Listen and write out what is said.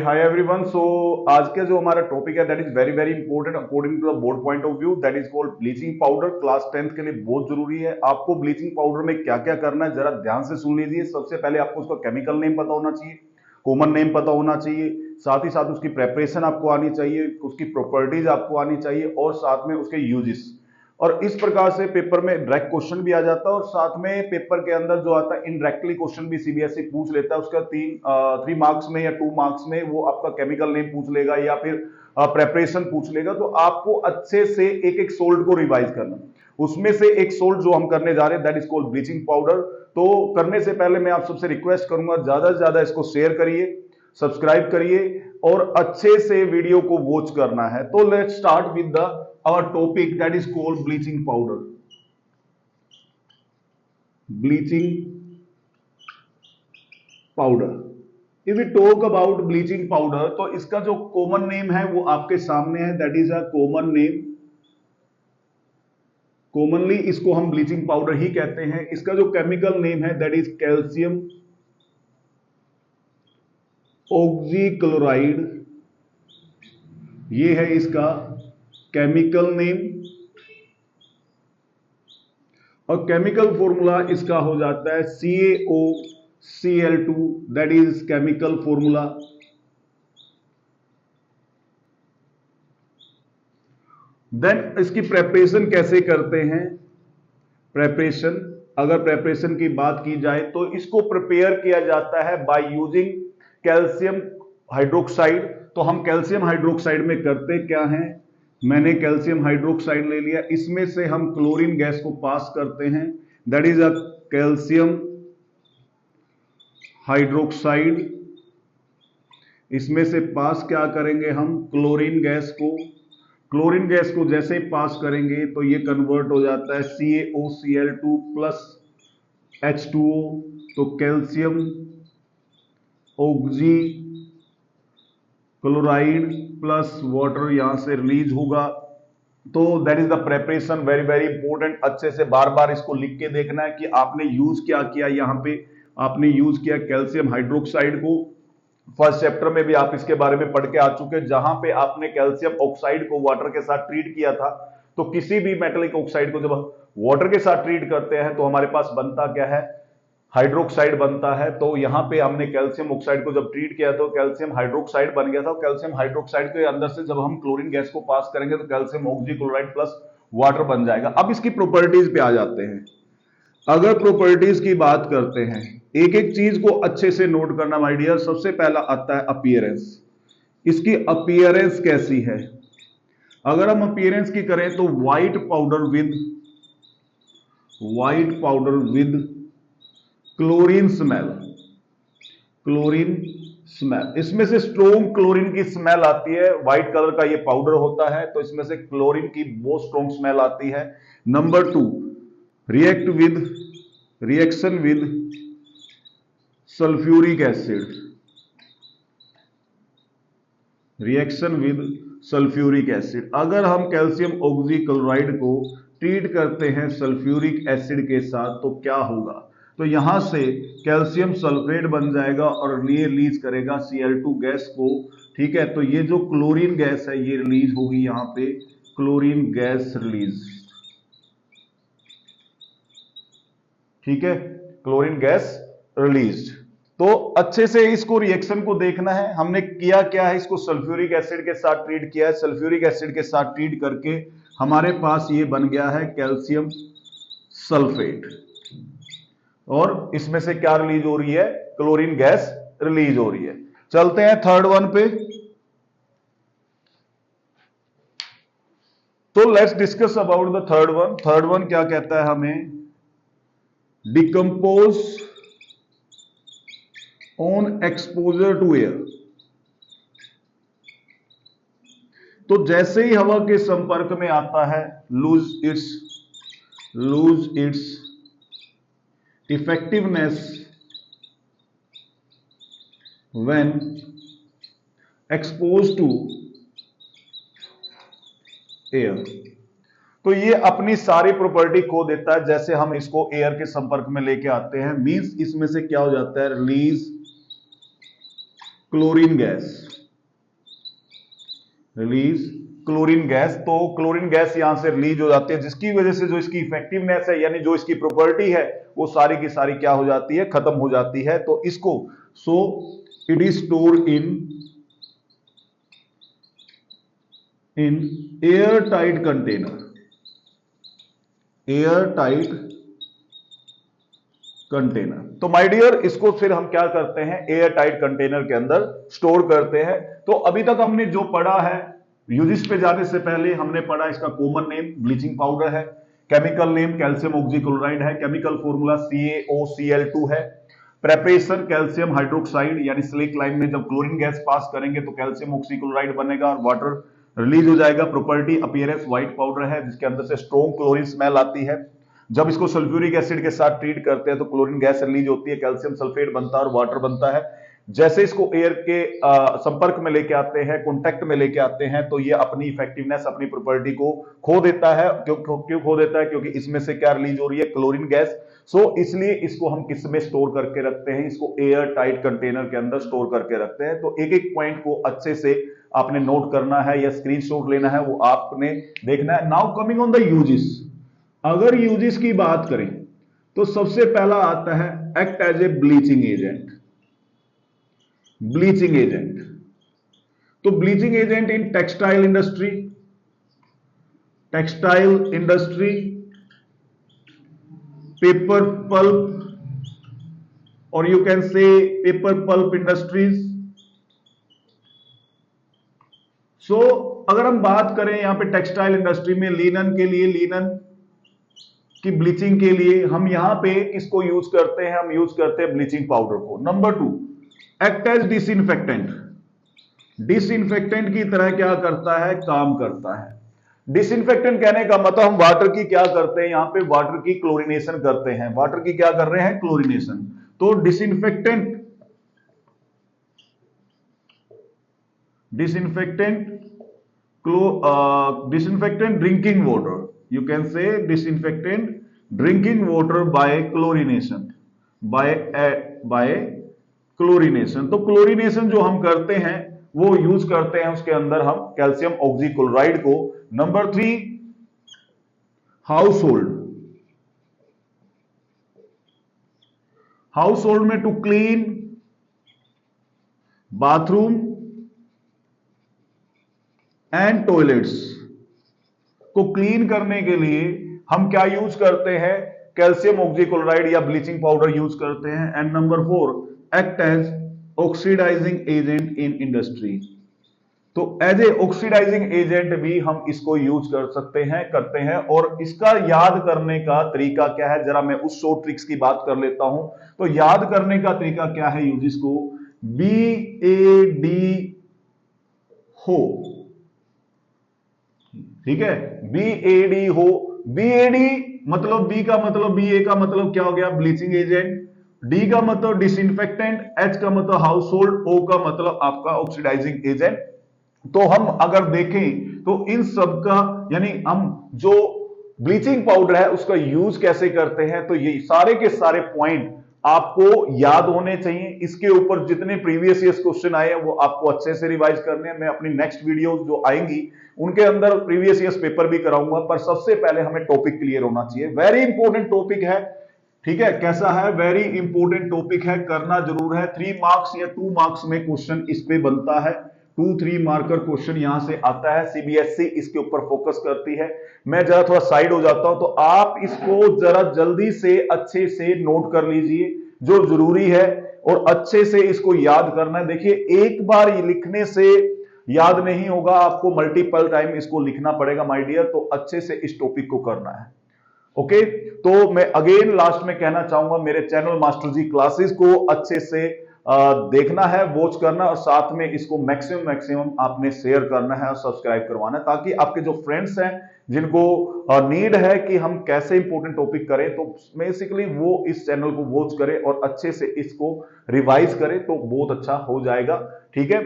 Hi everyone. सो आज का जो हमारा टॉपिक है that is very very important according to the board point of view, that is called bleaching powder. Class 10th के लिए बहुत जरूरी है। आपको ब्लीचिंग पाउडर में क्या क्या करना है जरा ध्यान से सुन लीजिए। सबसे पहले आपको उसका केमिकल नेम पता होना चाहिए, कॉमन नेम पता होना चाहिए, साथ ही साथ उसकी प्रेपरेशन आपको आनी चाहिए, उसकी प्रॉपर्टीज आपको आनी चाहिए और साथ में उसके यूजेस। और इस प्रकार से पेपर में डायरेक्ट क्वेश्चन भी आ जाता है और साथ में पेपर के अंदर जो आता है इनडायरेक्टली क्वेश्चन भी सीबीएसई पूछ लेता है। उसका 3 मार्क्स में या 2 मार्क्स में वो आपका केमिकल नेम पूछ लेगा या फिर प्रेपरेशन पूछ लेगा। तो आपको अच्छे से एक एक सोल्ट को रिवाइज करना। उसमें से एक सोल्ट जो हम करने जा रहे हैं that is called bleaching powder. तो करने से पहले मैं आप सबसे रिक्वेस्ट करूंगा ज्यादा से ज्यादा इसको शेयर करिए, सब्सक्राइब करिए और अच्छे से वीडियो को वॉच करना है। तो let's start with the our topic that is called bleaching powder. Bleaching powder. If we talk about bleaching powder, तो इसका जो कॉमन नेम है वो आपके सामने है, that is a common name. Commonly इसको हम ब्लीचिंग पाउडर ही कहते हैं। इसका जो केमिकल नेम है दैट इज कैल्शियम ऑक्सीक्लोराइड। ये है इसका केमिकल नेम और केमिकल फॉर्मूला इसका हो जाता है CaOCl2, that is chemical formula. Then इसकी प्रेपरेशन कैसे करते हैं। प्रेपरेशन, अगर प्रेपरेशन की बात की जाए तो इसको प्रिपेयर किया जाता है बाय यूजिंग कैल्शियम हाइड्रोक्साइड। तो हम कैल्शियम हाइड्रोक्साइड में करते क्या हैं, मैंने कैल्शियम हाइड्रोक्साइड ले लिया, इसमें से हम क्लोरीन गैस को पास करते हैं, that is a calcium hydroxide. इसमें से पास क्या करेंगे हम, क्लोरीन गैस को। क्लोरीन गैस को जैसे ही पास करेंगे तो ये कन्वर्ट हो जाता है CaOCl2 प्लस H2O। तो calcium oxy chloride plus water यहां से रिलीज होगा। तो that is the preparation, very very important. अच्छे से बार बार इसको लिख के देखना है कि आपने यूज क्या किया। यहां पे आपने यूज किया कैल्शियम हाइड्रोक्साइड को। फर्स्ट चैप्टर में भी आप इसके बारे में पढ़ के आ चुके, जहां पे आपने कैल्शियम ऑक्साइड को वाटर के साथ ट्रीट किया था। तो किसी भी मेटेलिक ऑक्साइड को जब वाटर के साथ ट्रीट करते हैं तो हमारे पास बनता क्या है, हाइड्रोक्साइड बनता है। तो यहां पे हमने कैल्शियम ऑक्साइड को जब ट्रीट किया तो कैल्शियम हाइड्रोक्साइड बन गया था। कैल्शियम हाइड्रोक्साइड के अंदर से जब हम क्लोरीन गैस को पास करेंगे तो कैल्शियम ऑक्सीक्लोराइड प्लस वाटर बन जाएगा। अब इसकी प्रॉपर्टीज पे आ जाते हैं। अगर प्रॉपर्टीज की बात करते हैं, एक एक चीज को अच्छे से नोट करना माय डियर। सबसे पहला आता है अपीयरेंस। इसकी अपीयरेंस कैसी है, अगर हम अपीयरेंस की करें तो white powder with chlorine smell. इसमें से स्ट्रॉन्ग क्लोरीन की स्मेल आती है। व्हाइट कलर का ये पाउडर होता है तो इसमें से क्लोरीन की बहुत स्ट्रॉन्ग स्मेल आती है। Number 2, reaction with sulphuric acid. अगर हम कैल्शियम ऑक्सीक्लोराइड को ट्रीट करते हैं सल्फ्यूरिक एसिड के साथ तो क्या होगा, तो यहां से कैल्शियम सल्फेट बन जाएगा और ये रिलीज करेगा Cl2 गैस को। ठीक है, तो ये जो क्लोरीन गैस है ये रिलीज होगी, यहां पे क्लोरीन गैस रिलीज। ठीक है, क्लोरीन गैस रिलीज। तो अच्छे से इसको रिएक्शन को देखना है। हमने किया क्या है, इसको सल्फ्यूरिक एसिड के साथ ट्रीट किया है। सल्फ्यूरिक एसिड के साथ ट्रीट करके हमारे पास ये बन गया है कैल्शियम सल्फेट और इसमें से क्या रिलीज हो रही है, क्लोरीन गैस रिलीज हो रही है। चलते हैं थर्ड वन पे। तो let's discuss about the third one. Third one क्या कहता है हमें, decompose on exposure to air. तो जैसे ही हवा के संपर्क में आता है lose its effectiveness when expose to air. तो ये अपनी सारी प्रॉपर्टी खो देता है जैसे हम इसको एयर के संपर्क में लेके आते हैं। मींस इसमें से क्या हो जाता है, release chlorine gas. Release chlorine gas. तो क्लोरीन गैस यहां से रिलीज हो जाती है, जिसकी वजह से जो इसकी इफेक्टिवनेस है यानी जो इसकी प्रॉपर्टी है वो सारी की सारी क्या हो जाती है, खत्म हो जाती है। तो इसको so it is store in air tight container, air tight container. तो माय डियर इसको फिर हम क्या करते हैं, एयर टाइट कंटेनर के अंदर स्टोर करते हैं। तो अभी तक हमने जो पढ़ा है, यूजिस पे जाने से पहले हमने पढ़ा इसका कॉमन नेम ब्लीचिंग पाउडर है, केमिकल नेम कैल्शियम ऑक्सीक्लोराइड है, केमिकल फॉर्मूला CaOCl2 है, प्रेपरेशन कैल्शियम हाइड्रोक्साइड यानी स्लिक लाइन में जब क्लोरीन गैस पास करेंगे तो कैल्शियम ऑक्सीक्लोराइड बनेगा और वाटर रिलीज हो जाएगा। प्रॉपर्टी अपीयरेंस व्हाइट पाउडर है जिसके अंदर से स्ट्रॉन्ग क्लोरीन स्मेल आती है। जब इसको सल्फ्यूरिक एसिड के साथ ट्रीट करते हैं तो क्लोरीन गैस रिलीज होती है, कैल्शियम सल्फेट बनता है और वाटर बनता है। जैसे इसको एयर के संपर्क में लेके आते हैं, कॉन्टेक्ट में लेके आते हैं, तो ये अपनी इफेक्टिवनेस, अपनी प्रॉपर्टी को खो देता है। क्यों खो देता है? क्योंकि इसमें से क्या रिलीज हो रही है, क्लोरीन गैस। इसलिए इसको हम किस में स्टोर करके रखते हैं, इसको एयर टाइट कंटेनर के अंदर स्टोर करके रखते हैं। तो एक एक पॉइंट को अच्छे से आपने नोट करना है या स्क्रीनशॉट लेना है, वो आपने देखना है। Now coming on the uses, अगर यूजेस की बात करें तो सबसे पहला आता है act as a bleaching agent. Bleaching agent, तो bleaching agent in textile industry, textile industry, paper pulp और you can say paper pulp industries. अगर हम बात करें यहां पे टेक्सटाइल इंडस्ट्री में लिनन के लिए, लिनन की ब्लीचिंग के लिए हम यहां पे किसको यूज करते हैं, हम यूज करते हैं ब्लीचिंग पाउडर को। Number 2, act as disinfectant. Disinfectant की तरह क्या करता है, काम करता है। डिसइंफेक्टेंट कहने का मतलब हम वाटर की क्या करते हैं, यहां पे वाटर की क्लोरीनेशन करते हैं। वाटर की क्या कर रहे हैं, क्लोरीनेशन। तो disinfectant, disinfectant drinking water, you can say disinfectant drinking water by chlorination, by chlorination। तो क्लोरीनेशन जो हम करते हैं वो यूज करते हैं, उसके अंदर हम कैल्शियम ऑक्सीक्लोराइड को। Number 3, household, household में to clean bathroom and toilets, को क्लीन करने के लिए हम क्या यूज करते हैं, कैल्शियम ऑक्सीक्लोराइड या ब्लीचिंग पाउडर यूज करते हैं। And number 4, act as oxidising agent in industry. तो एज ए ऑक्सीडाइजिंग एजेंट भी हम इसको यूज कर सकते हैं, करते हैं। और इसका याद करने का तरीका क्या है, जरा मैं उस शॉर्ट ट्रिक्स की बात कर लेता हूं। तो याद करने का तरीका क्या है यूजिस को, BAD हो, ठीक है, BAD हो। BAD मतलब B का मतलब, BA का मतलब क्या हो गया, ब्लीचिंग एजेंट, D का मतलब डिसइंफेक्टेंट, H का मतलब हाउस होल्ड, O का मतलब आपका ऑक्सीडाइजिंग एजेंट। तो हम अगर देखें तो इन सब का यानी हम जो ब्लीचिंग पाउडर है उसका यूज कैसे करते हैं, तो ये सारे के सारे पॉइंट आपको याद होने चाहिए। इसके ऊपर जितने प्रीवियस ईयर्स क्वेश्चन आए हैं वो आपको अच्छे से रिवाइज करने हैं। मैं अपनी नेक्स्ट वीडियो जो आएंगी उनके अंदर प्रीवियस ईयर्स पेपर भी कराऊंगा, पर सबसे पहले हमें टॉपिक क्लियर होना चाहिए। वेरी इंपॉर्टेंट टॉपिक है, ठीक है, कैसा है, वेरी इंपॉर्टेंट टॉपिक है, करना जरूर है। 3 मार्क्स या 2 मार्क्स में क्वेश्चन इस पे बनता है, 2-3 मार्कर क्वेश्चन यहां से आता है। CBSE इसके ऊपर फोकस करती है। मैं जरा थोड़ा साइड हो जाता हूं, तो आप इसको जरा जल्दी से अच्छे से नोट कर लीजिए जो जरूरी है और अच्छे से इसको याद करना है। देखिए एक बार ये लिखने से याद नहीं होगा, आपको मल्टीपल टाइम इसको लिखना पड़ेगा माय डियर। तो अच्छे से इस टॉपिक को करना है, ओके। तो मैं अगेन लास्ट में कहना चाहूंगा, मेरे चैनल मास्टर जी क्लासेस को अच्छे से देखना है, वॉच करना, और साथ में इसको मैक्सिमम आपने शेयर करना है और सब्सक्राइब करवाना है, ताकि आपके जो फ्रेंड्स हैं जिनको नीड है कि हम कैसे इंपॉर्टेंट टॉपिक करें, तो बेसिकली वो इस चैनल को वॉच करें और अच्छे से इसको रिवाइज करें, तो बहुत अच्छा हो जाएगा, ठीक है।